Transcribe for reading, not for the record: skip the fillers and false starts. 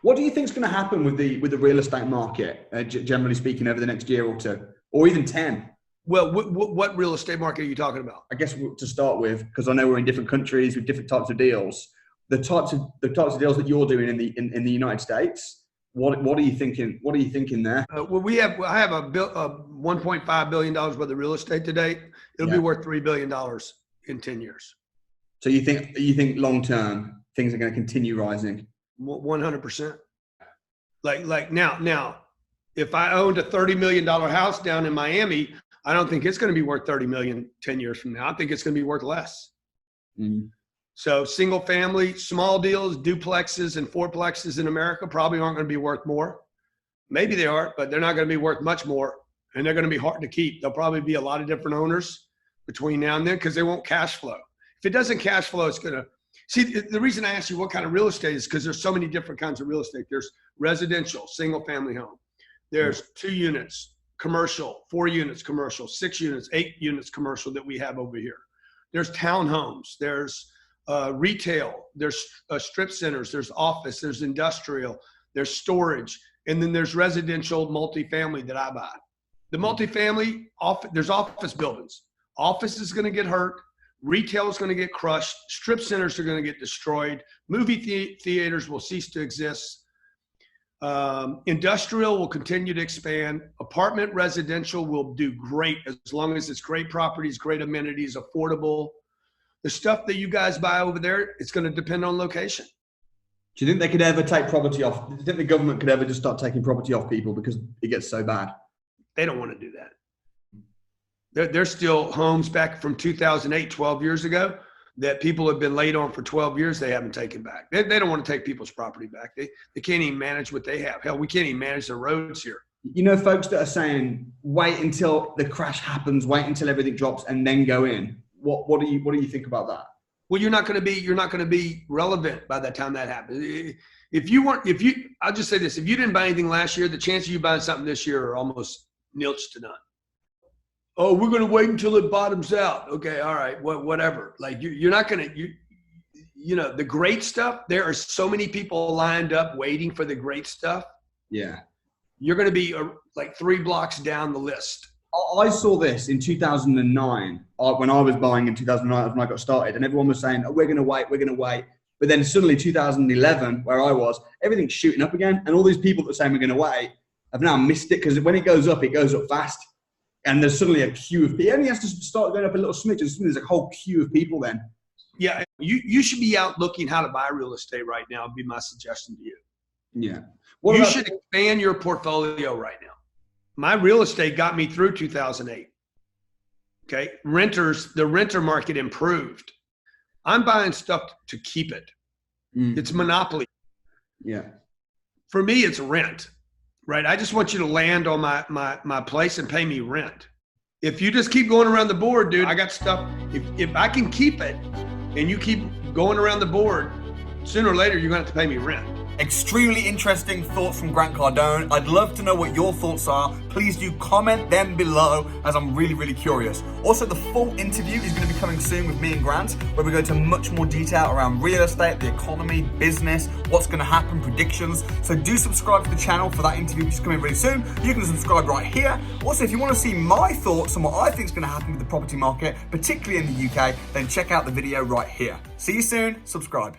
What do you think is going to happen with the real estate market, generally speaking, over the next year or two, or even 10? Well, what real estate market are you talking about? I guess to start with, because I know we're in different countries with different types of deals. The types of deals that you're doing in the United States. What are you thinking? What are you thinking there? Well, I have a $1.5 billion worth of real estate today. It'll be worth $3 billion in 10 years. So you think long term things are going to continue rising? 100%. Like now, if I owned a $30 million house down in Miami, I don't think it's going to be worth 30 million 10 years from now. I think it's going to be worth less. Mm. So single family, small deals, duplexes and fourplexes in America probably aren't going to be worth more. Maybe they are, but they're not going to be worth much more. And they're going to be hard to keep. There'll probably be a lot of different owners between now and then because they won't cash flow. If it doesn't cash flow, it's going to see. The reason I ask you what kind of real estate is because there's so many different kinds of real estate. There's residential, single family home. There's 2 units, commercial, 4 units, commercial, 6 units, 8 units, commercial that we have over here. There's townhomes. There's retail. There's strip centers. There's office. There's industrial. There's storage. And then there's residential multifamily that I buy. The multifamily, there's office buildings. Office is going to get hurt. Retail is going to get crushed. Strip centers are going to get destroyed. Movie theaters will cease to exist. Industrial will continue to expand. Apartment residential will do great as long as it's great properties, great amenities, affordable. The stuff that you guys buy over there, it's going to depend on location. Do you think they could ever take property off? Do you think the government could ever just start taking property off people because it gets so bad? They don't want to do that. There's still homes back from 2008, 12 years ago, that people have been laid on for 12 years they haven't taken back. They don't want to take people's property back. They can't even manage what they have. Hell, we can't even manage the roads here. You know, folks that are saying, wait until the crash happens, wait until everything drops and then go in. What do you think about that? Well, you're not going to be relevant by the time that happens. I'll just say this, if you didn't buy anything last year, the chances of you buying something this year are almost nilch to none. Oh, we're going to wait until it bottoms out. Okay. All right. Whatever. Like you're not going to, you know, the great stuff, there are so many people lined up waiting for the great stuff. Yeah. You're going to be like 3 blocks down the list. I saw this in 2009 when I was buying in 2009 when I got started, and everyone was saying, oh, we're going to wait. But then suddenly 2011, where I was, everything's shooting up again. And all these people that are saying we're going to wait have now missed it because when it goes up fast. And there's suddenly a queue of people. It only has to start going up a little smidge, and suddenly there's a whole queue of people then. Yeah, you should be out looking how to buy real estate right now would be my suggestion to you. Yeah. You should expand your portfolio right now. My real estate got me through 2008. Okay. The renter market improved. I'm buying stuff to keep it. It's monopoly. Yeah. For me, it's rent, right? I just want you to land on my place and pay me rent. If you just keep going around the board, dude, I got stuff. If I can keep it and you keep going around the board, sooner or later, you're going to have to pay me rent. Extremely interesting thoughts from Grant Cardone. I'd love to know what your thoughts are. Please do comment them below as I'm really, really curious. Also, the full interview is going to be coming soon with me and Grant, where we go into much more detail around real estate, the economy, business, what's going to happen, predictions. So do subscribe to the channel for that interview, which is coming really soon. You can subscribe right here. Also, if you want to see my thoughts on what I think is going to happen with the property market, particularly in the UK, then check out the video right here. See you soon. Subscribe.